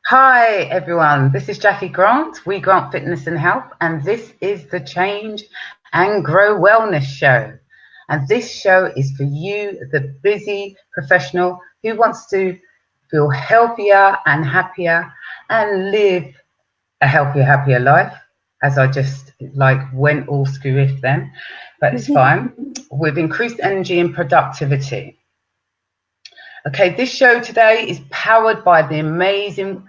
Hi everyone, this is Jackie Grant. We grant fitness and health, and this is the Change and Grow Wellness Show. And this show is for you, the busy professional who wants to feel healthier and happier and live a healthier, happier life. As I just went all screw if then, but it's fine. With increased energy and productivity. Okay, this show today is powered by the amazing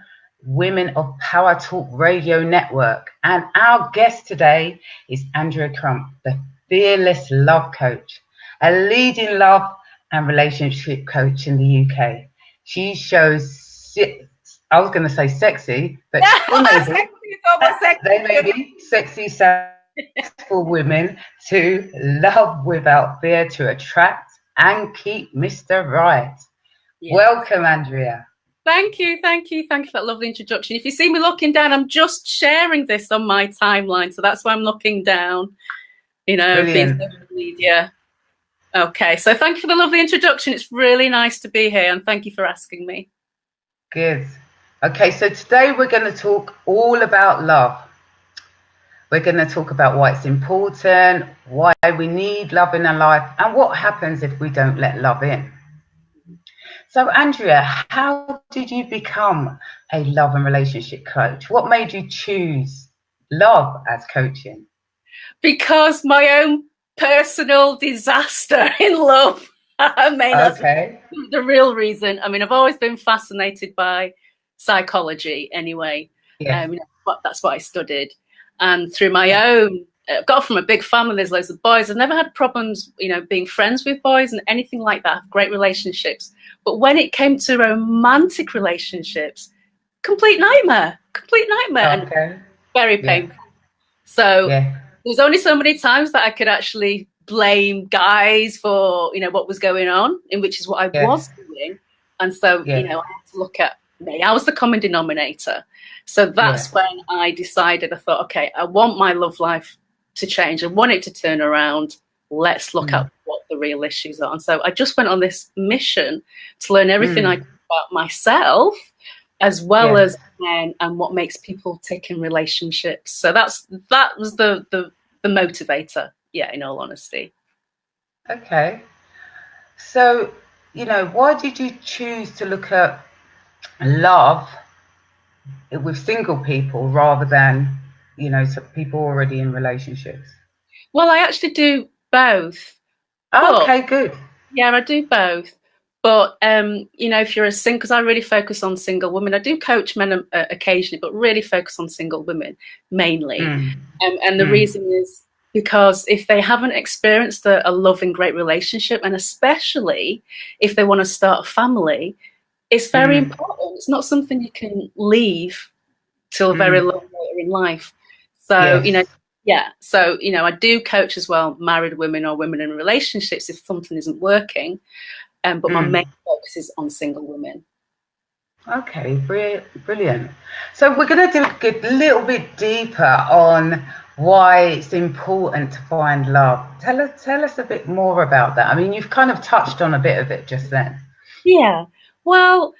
Women of Power Talk Radio Network. And our guest today is Andrea Crump, the fearless love coach, a leading love and relationship coach in the UK. She shows, I was going to say sexy, but they may be sexy, successful women to love without fear, to attract and keep Mr. Right. Yes. Welcome, Andrea. Thank you for that lovely introduction. If you see me looking down, I'm just sharing this on my timeline, so that's why I'm looking down. Being social media. Okay, so thank you for the lovely introduction. It's really nice to be here, and thank you for asking me. Good. Okay, so today we're going to talk all about love. We're going to talk about why it's important, why we need love in our life, and what happens if we don't let love in. So, Andrea, how did you become a love and relationship coach? What made you choose love as coaching? Because my own personal disaster in love. That's the real reason. I mean, I've always been fascinated by psychology anyway. Yeah. That's what I studied. And through my own, I've got from a big family, there's loads of boys. I've never had problems, being friends with boys and anything like that. I have great relationships. But when it came to romantic relationships, complete nightmare. And very painful. Yeah. So there's only so many times that I could actually blame guys for, what was going on, which is what I was doing. And so, I had to look at me. I was the common denominator. So that's when I decided, I thought, okay, I want my love life to change. I want it to turn around. Let's look at what the real issues are. And so I just went on this mission to learn everything I could about myself, as well as men, and what makes people tick in relationships. So that was the motivator. Yeah, in all honesty. Okay. So, why did you choose to look at love with single people rather than, people already in relationships? Well, I actually do both. Okay, good. Yeah, I do both. But, if you're a single, because I really focus on single women. I do coach men occasionally, but really focus on single women mainly. And the reason is because if they haven't experienced a loving, great relationship, and especially if they want to start a family, it's very important. It's not something you can leave till very long later in life. So, So, I do coach as well, married women or women in relationships if something isn't working. But my main focus is on single women. Okay, brilliant. So we're going to dig a little bit deeper on why it's important to find love. Tell us a bit more about that. I mean, you've kind of touched on a bit of it just then. Yeah, well,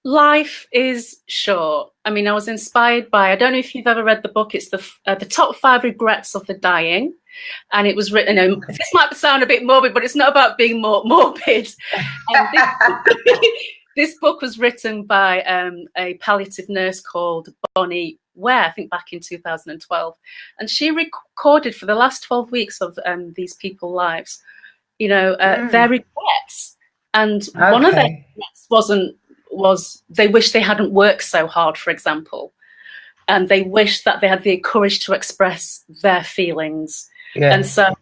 life is short. I mean, I was inspired by, I don't know if you've ever read the book, it's the Top 5 Regrets of the Dying. And it was written, this might sound a bit morbid, but it's not about being morbid. This book was written by a palliative nurse called Bonnie Ware, I think back in 2012. And she recorded for the last 12 weeks of these people's lives, their regrets. And one of their regrets was they wish they hadn't worked so hard, for example. And they wish that they had the courage to express their feelings. Yeah. And so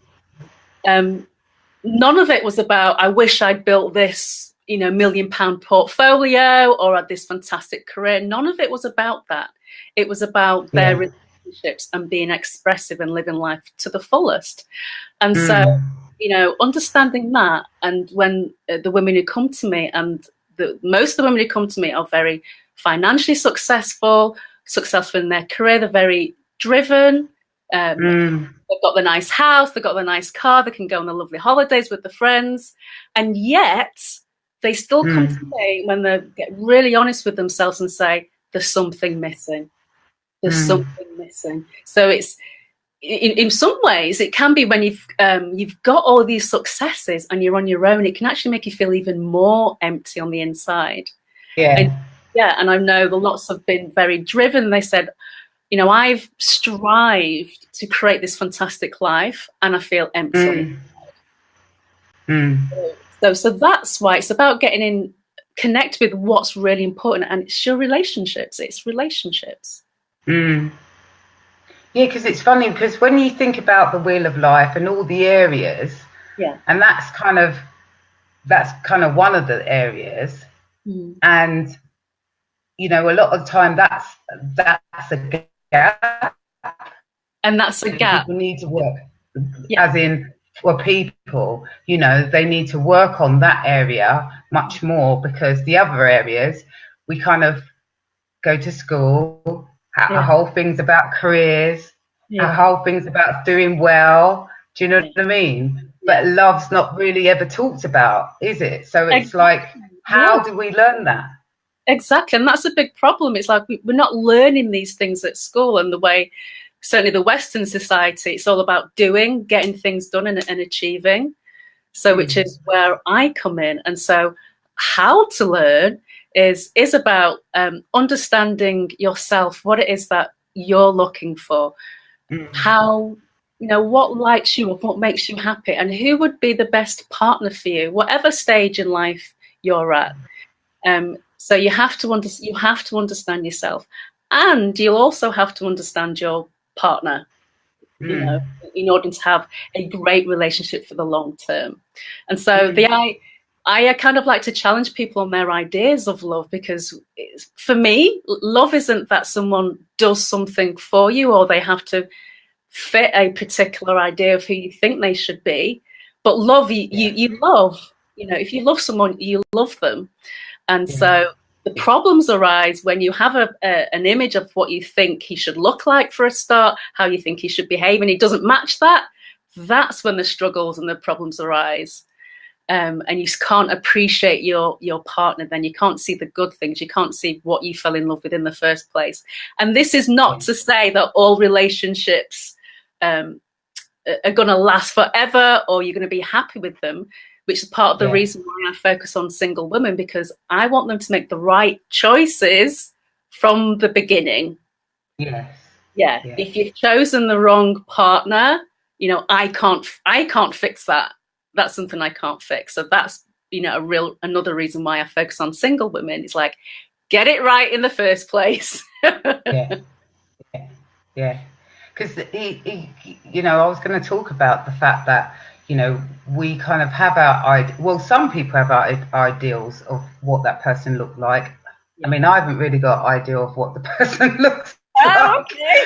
none of it was about, I wish I'd built this, £1 million portfolio or had this fantastic career. None of it was about that. It was about their relationships and being expressive and living life to the fullest. And so, understanding that, and when the women who come to me, and most of the women who come to me are very financially successful in their career, they're very driven. They've got the nice house, they've got the nice car, they can go on the lovely holidays with the friends, and yet they still come to me when they get really honest with themselves and say, there's something missing. There's something missing. So it's, in some ways, it can be when you've got all these successes and you're on your own, it can actually make you feel even more empty on the inside. And I know the lots have been very driven. They said, you know, I've strived to create this fantastic life and I feel empty. So that's why it's about getting in, connect with what's really important, and it's your relationships. It's relationships. Yeah, because it's funny, because when you think about the wheel of life and all the areas, and that's kind of one of the areas, and you know, a lot of the time that's a gap, and that's a gap. People need to work, as in for people, you know, they need to work on that area much more, because the other areas we kind of go to school. Our whole thing's about careers. Our whole thing's about doing well. Do you know what I mean? But love's not really ever talked about, is it? So it's like, how do we learn that? Exactly, and that's a big problem. It's like we're not learning these things at school, and the way, certainly the Western society, it's all about doing, getting things done and achieving. So which is where I come in. And so how to learn is about understanding yourself, what it is that you're looking for, how, you know, what lights you up, what makes you happy, and who would be the best partner for you, whatever stage in life you're at. So you have to understand yourself, and you'll also have to understand your partner, you know, in order to have a great relationship for the long term. And so I kind of like to challenge people on their ideas of love, because for me, love isn't that someone does something for you or they have to fit a particular idea of who you think they should be. But love, you love, you know, if you love someone, you love them. And so the problems arise when you have an image of what you think he should look like for a start, how you think he should behave, and he doesn't match that. That's when the struggles and the problems arise. And you can't appreciate your partner, then you can't see the good things, you can't see what you fell in love with in the first place. And this is not to say that all relationships are going to last forever or you're going to be happy with them, which is part of the reason why I focus on single women, because I want them to make the right choices from the beginning. If you've chosen the wrong partner, you know, I can't fix that. That's something I can't fix. So that's, you know, another reason why I focus on single women. It's like, get it right in the first place. Because you know, I was going to talk about the fact that, you know, we kind of have some people have our ideals of what that person looked like. I mean, I haven't really got an idea of what the person looks like. Okay.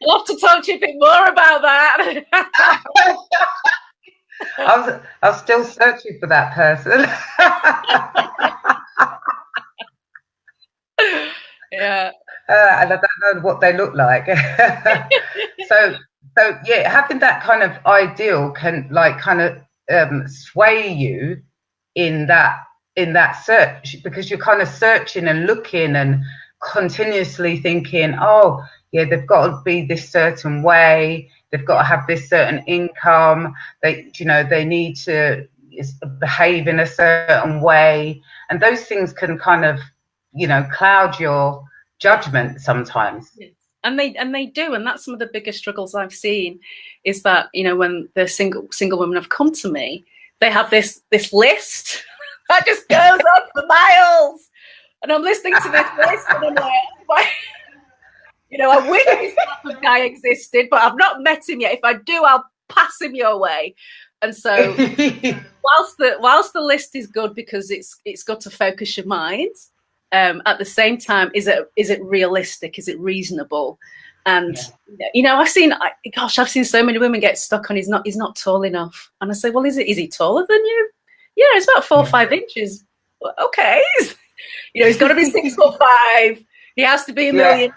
I'll have to talk to you a bit more about that. I'm still searching for that person. And I don't know what they look like. So yeah, having that kind of ideal can like kind of sway you in that search, because you're kind of searching and looking and continuously thinking, oh yeah, they've got to be this certain way, they've got to have this certain income, they need to behave in a certain way, and those things can kind of, you know, cloud your judgment sometimes. And they do, and that's some of the biggest struggles I've seen, is that, you know, when the single women have come to me, they have this list that just goes on for miles, and I'm listening to this list and I'm like, you know, I wish this type of guy existed, but I've not met him yet. If I do, I'll pass him your way. And so whilst the list is good because it's got to focus your mind, at the same time, is it realistic? Is it reasonable? And you know, I've seen so many women get stuck on he's not tall enough, and I say, well, is he taller than you? Yeah, it's about 4 or 5 inches. Okay, you know, he's got to be 6'5". He has to be a millionaire.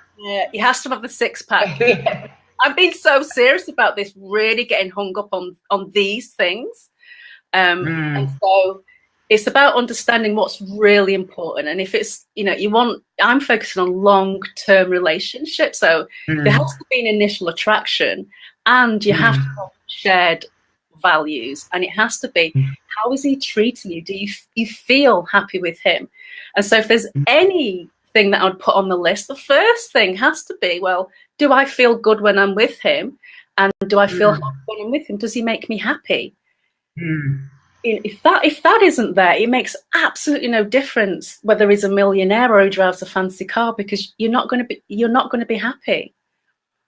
He has to have the six-pack. I've been so serious about this, really getting hung up on these things, and so it's about understanding what's really important. And if it's, I'm focusing on long-term relationships. So there has to be an initial attraction, and you have to have shared values, and it has to be, how is he treating you? Do you feel happy with him? And so if there's anything that I would put on the list, the first thing has to be, well, do I feel good when I'm with him? And do I feel happy when I'm with him? Does he make me happy? If that isn't there, it makes absolutely no difference whether he's a millionaire or he drives a fancy car, because you're not going to be happy.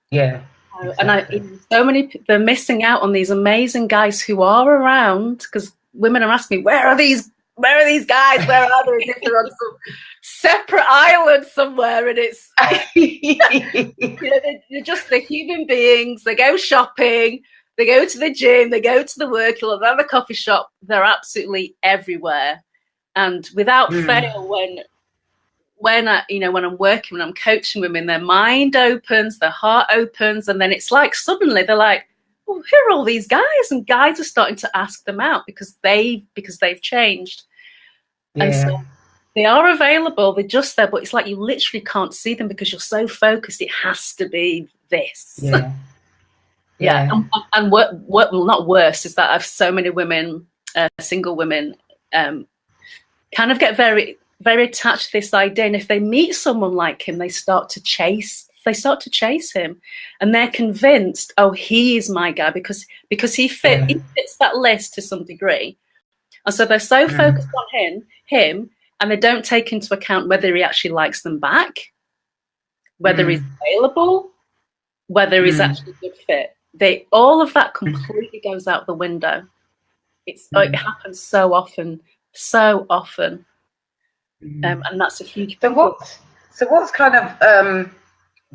Yeah. Exactly. And so many, they're missing out on these amazing guys who are around, because women are asking me, where are these guys? Where are they? If they're on some separate island somewhere, and it's they're human beings. They go shopping, they go to the gym, they go to the work club, they have a coffee shop. They're absolutely everywhere, and without fail, when I'm working, when I'm coaching women, their mind opens, their heart opens, and then it's like suddenly they're like, "Oh, who are all these guys?" And guys are starting to ask them out because they've changed, and so they are available. They're just there, but it's like you literally can't see them because you're so focused. It has to be this. Yeah. And not worse is that I have so many women, single women, kind of get very, very attached to this idea, and if they meet someone like him, they start to chase him, and they're convinced, oh, he is my guy because he fits that list to some degree, and so they're so focused on him, and they don't take into account whether he actually likes them back, whether he's available, whether he's actually a good fit. All of that completely goes out the window. It happens so often. And that's a huge problem. So what's kind of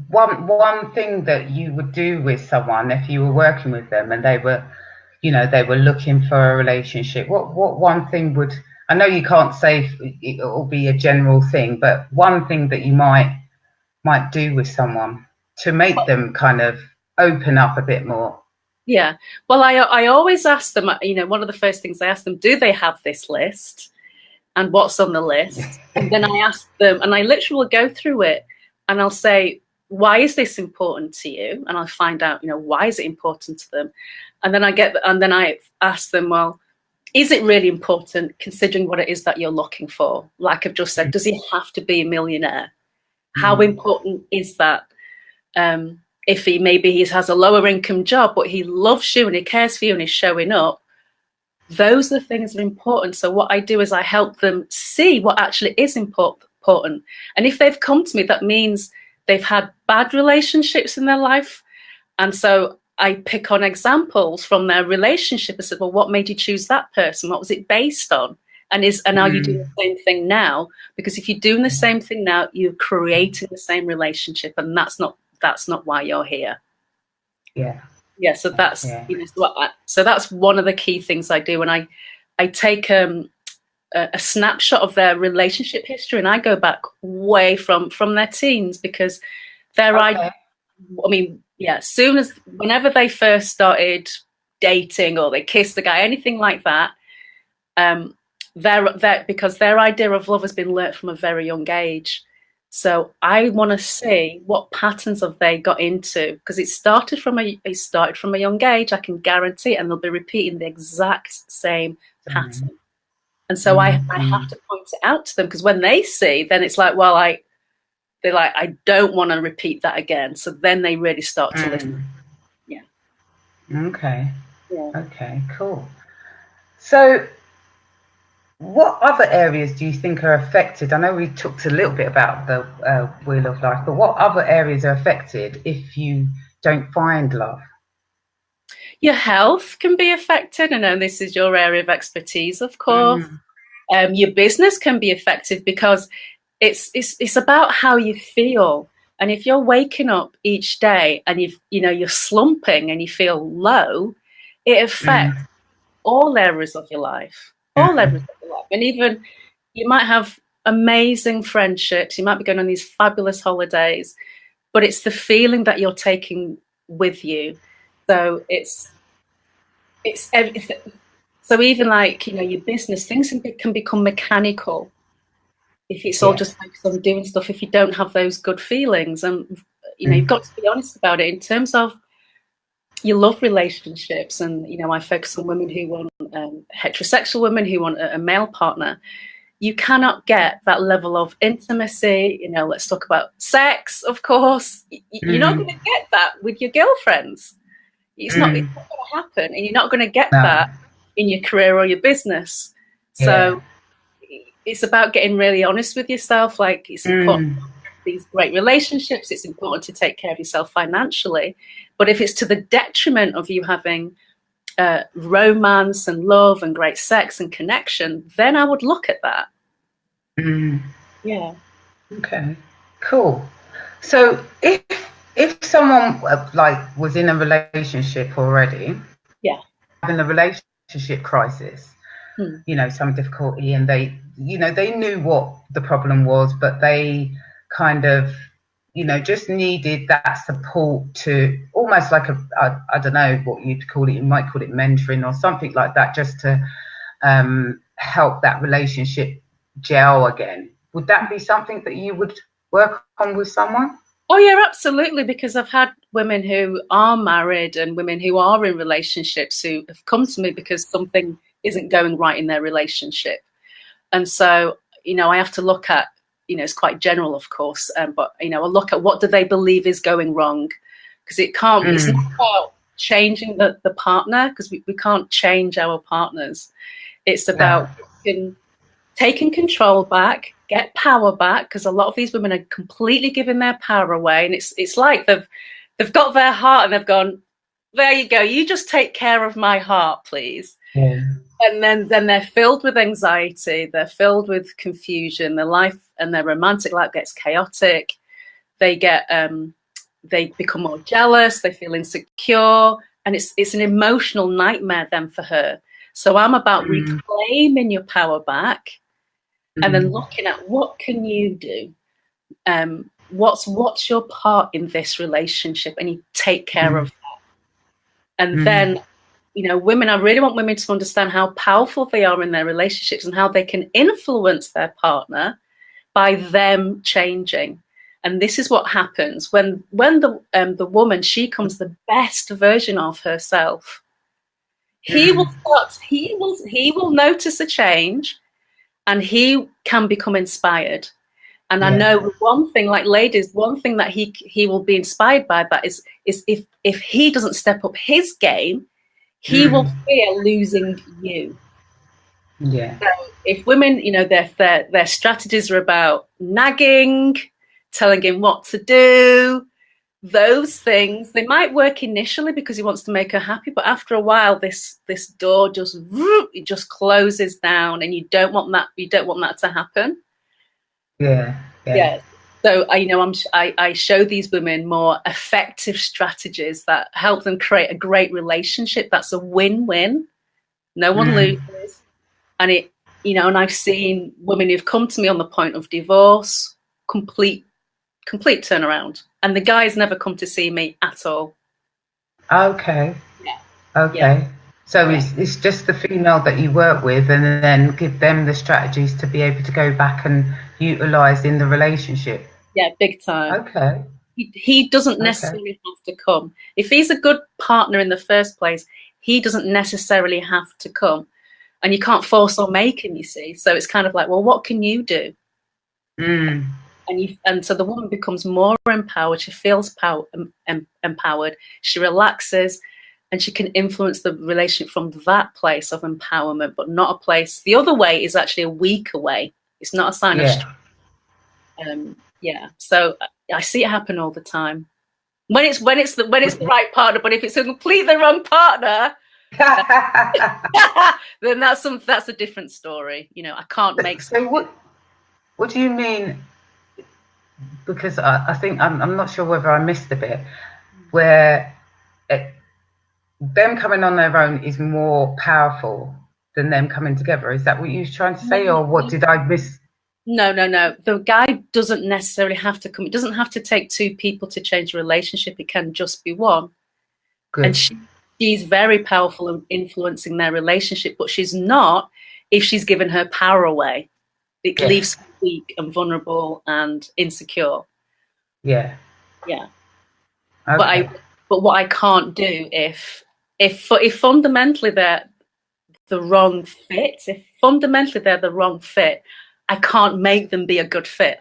one thing that you would do with someone if you were working with them and they were looking for a relationship? What one thing would, I know you can't say it will be a general thing, but one thing that you might do with someone to make them kind of open up a bit more? Yeah, well, I always ask them, one of the first things I ask them, do they have this list? And what's on the list? And then I ask them, and I literally will go through it, and I'll say, why is this important to you? And I'll find out, why is it important to them? And then I ask them, well, is it really important considering what it is that you're looking for? Like I've just said, does he have to be a millionaire? How important is that? If he has a lower income job, but he loves you and he cares for you and he's showing up, those are the things that are important. So what I do is I help them see what actually is important. And if they've come to me, that means they've had bad relationships in their life. And so I pick on examples from their relationship and say, well, what made you choose that person? What was it based on? And are you doing the same thing now? Because if you're doing the same thing now, you're creating the same relationship, and that's not why you're here. Yeah, so that's so that's one of the key things I do, and I take a snapshot of their relationship history, and I go back way from their teens, because whenever they first started dating or they kissed a guy, anything like that, because their idea of love has been learnt from a very young age. So I want to see what patterns have they got into, because it started from a young age. I can guarantee it, and they'll be repeating the exact same pattern. And so I have to point it out to them, because when they see, then it's like, well, they're like, I don't want to repeat that again. So then they really start to listen. Yeah. Okay. Yeah. Okay. Cool. So, what other areas do you think are affected? I know we talked a little bit about the Wheel of Life, but what other areas are affected if you don't find love? Your health can be affected. I know this is your area of expertise, of course. Your business can be affected, because it's about how you feel. And if you're waking up each day and you're slumping and you feel low, it affects all areas of your life. And even you might have amazing friendships, you might be going on these fabulous holidays, but it's the feeling that you're taking with you. So it's So even like, your business, things can become mechanical if it's all just focused on doing stuff, if you don't have those good feelings. And, you've got to be honest about it in terms of your love relationships. And, I focus on women who want heterosexual women who want a male partner. You cannot get that level of intimacy. Let's talk about sex, of course. You're not going to get that with your girlfriends. It's not going to happen. And you're not going to get that in your career or your business. So it's about getting really honest with yourself. Like, it's important to have these great relationships. It's important to take care of yourself financially. But if it's to the detriment of you having romance and love and great sex and connection, then I would look at that. Yeah. Okay, cool. So if someone like was in a relationship already, having a relationship crisis, some difficulty, and they knew what the problem was, but they kind of just needed that support to almost like I don't know what you'd call it. You might call it mentoring or something like that, just to help that relationship gel again. Would that be something that you would work on with someone? Oh yeah, absolutely. Because I've had women who are married and women who are in relationships who have come to me because something isn't going right in their relationship. And so, I have to look at, it's quite general, of course, but, I look at what do they believe is going wrong, because it's not about changing the partner, because we can't change our partners. It's about taking control back, get power back, because a lot of these women are completely giving their power away. And it's like they've got their heart and they've gone, there you go, you just take care of my heart, please. Yeah. And then they're filled with anxiety, they're filled with confusion, their life and their romantic life gets chaotic. They become more jealous, they feel insecure, and it's an emotional nightmare then for her. So I'm about reclaiming your power back and then looking at what can you do? What's your part in this relationship? And you take care of that. And then I really want women to understand how powerful they are in their relationships and how they can influence their partner by them changing. And this is what happens when the woman, she becomes the best version of herself. He will notice a change, and he can become inspired. And I know one thing, like ladies, one thing that he will be inspired by that is if he doesn't step up his game, he will fear losing you. Yeah. So if women, their strategies are about nagging, telling him what to do, those things, they might work initially because he wants to make her happy, but after a while, this door just closes down, and you don't want that to happen. Yeah. So I show these women more effective strategies that help them create a great relationship that's a win-win. No one loses. And and I've seen women who've come to me on the point of divorce, complete turnaround. And the guys never come to see me at all. Okay. Yeah. Okay. Yeah. So it's just the female that you work with, and then give them the strategies to be able to go back and utilize in the relationship. Yeah, big time. Okay. He doesn't necessarily have to come. If he's a good partner in the first place, he doesn't necessarily have to come. And you can't force or make him, you see. So it's kind of like, well, what can you do? And so the woman becomes more empowered. She feels empowered. She relaxes, and she can influence the relationship from that place of empowerment, but not a place. The other way is actually a weaker way. It's not a sign of strength. So I see it happen all the time when it's the right partner. But if it's a completely wrong partner, then that's a different story. I can't make. So what do you mean? Because I think I'm not sure whether I missed a bit where them coming on their own is more powerful than them coming together. Is that what you were trying to say, or what did I miss? No. The guy doesn't necessarily have to come. It doesn't have to take two people to change a relationship. It can just be one. Good. she's very powerful in influencing their relationship, but she's not if she's given her power away. It leaves her weak and vulnerable and insecure. Yeah. Yeah. Okay. But what I can't do if fundamentally they're the wrong fit, I can't make them be a good fit.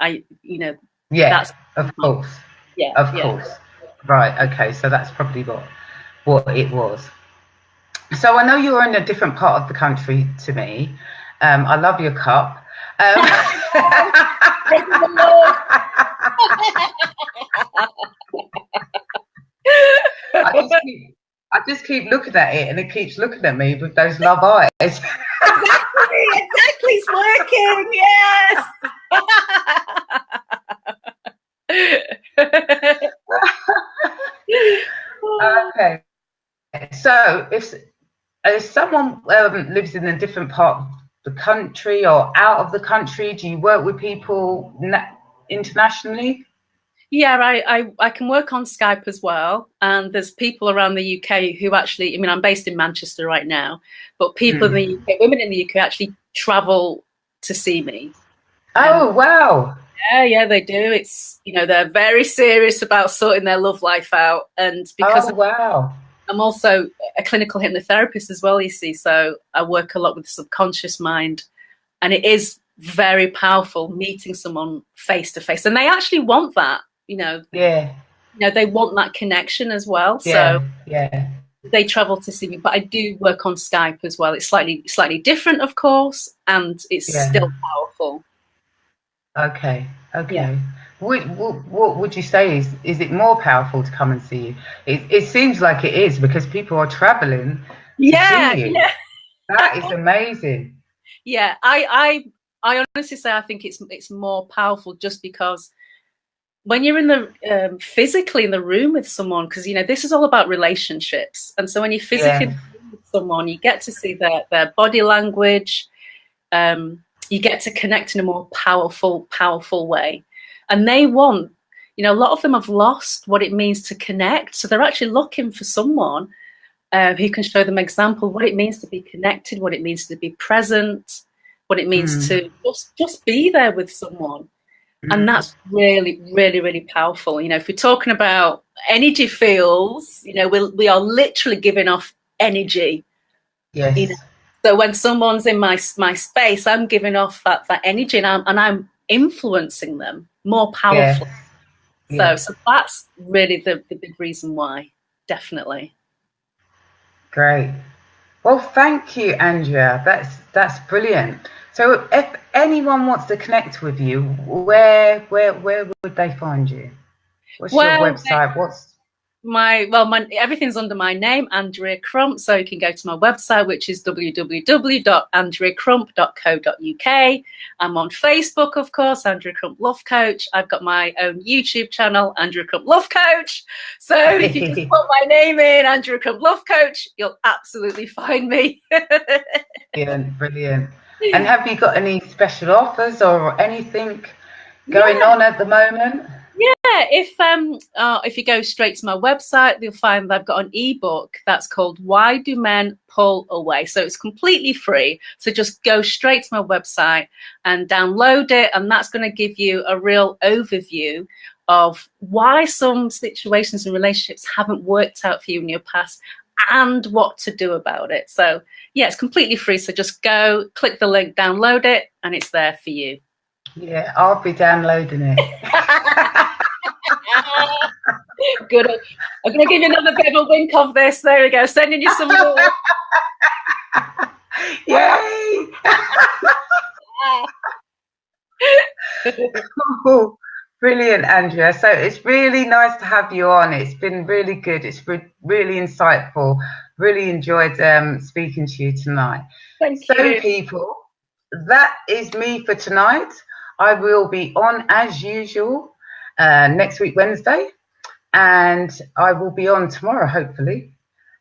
That's of course. Yeah. Of course. Right. Okay. So that's probably what it was. So I know you're in a different part of the country to me. I love your cup. I just keep looking at it, and it keeps looking at me with those love eyes. Exactly, it's working. Yes. Okay. So if someone lives in a different part of the country or out of the country, do you work with people internationally? Yeah, I can work on Skype as well. And there's people around the UK who actually, I mean, I'm based in Manchester right now, but people in the UK, women in the UK actually travel to see me. Oh, wow. Yeah, they do. It's, they're very serious about sorting their love life out. And because wow. I'm also a clinical hypnotherapist as well, you see, so I work a lot with the subconscious mind, and it is very powerful meeting someone face to face, and they actually want that. They want that connection as well. So they travel to see me, but I do work on Skype as well. It's slightly different, of course, and it's still powerful. Okay. Yeah. What would you say is it more powerful to come and see you? It seems like it is, because people are traveling to see you. Yeah. That is amazing. Yeah, I honestly say I think it's more powerful just because when you're in the physically in the room with someone, because this is all about relationships, and so when you're physically in the room with someone, you get to see their body language, you get to connect in a more powerful way, and they want, a lot of them have lost what it means to connect, so they're actually looking for someone who can show them example what it means to be connected, what it means to be present, what it means to just be there with someone. And that's really, really, really powerful. If we're talking about energy fields, we are literally giving off energy. Yes. So when someone's in my space, I'm giving off that energy, and I'm influencing them more powerfully. Yes. So that's really the big reason why, definitely. Great. Well, thank you, Andrea. That's brilliant. So if anyone wants to connect with you, where would they find you? What's your website? My everything's under my name, Andrea Crump, so you can go to my website, which is www.andreacrump.co.uk. I'm on Facebook, of course, Andrea Crump Love Coach. I've got my own YouTube channel, Andrea Crump Love Coach. So if you just put my name in, Andrea Crump Love Coach, you'll absolutely find me. Brilliant. And have you got any special offers or anything going on at the moment? Yeah, if you go straight to my website, you'll find that I've got an ebook that's called Why Do Men Pull Away? So it's completely free. So just go straight to my website and download it, and that's going to give you a real overview of why some situations and relationships haven't worked out for you in your past and what to do about it. So yeah, it's completely free. So just go, click the link, download it, and it's there for you. Yeah, I'll be downloading it. Good. I'm going to give you another bit of a wink of this. There we go. Sending you some more. Yay! Cool. Brilliant, Andrea. So it's really nice to have you on. It's been really good. It's really insightful. Really enjoyed speaking to you tonight. Thank you. So, people, that is me for tonight. I will be on as usual next week, Wednesday, and I will be on tomorrow, hopefully.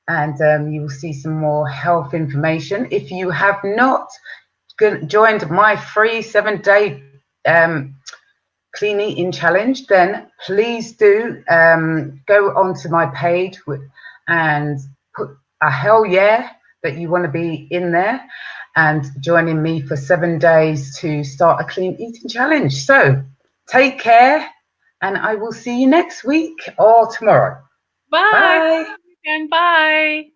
And you will see some more health information. If you have not joined my free 7-day clean eating challenge, then please do go onto my page and a hell yeah that you want to be in there and joining me for 7 days to start a clean eating challenge. So take care, and I will see you next week or tomorrow. Bye. Bye.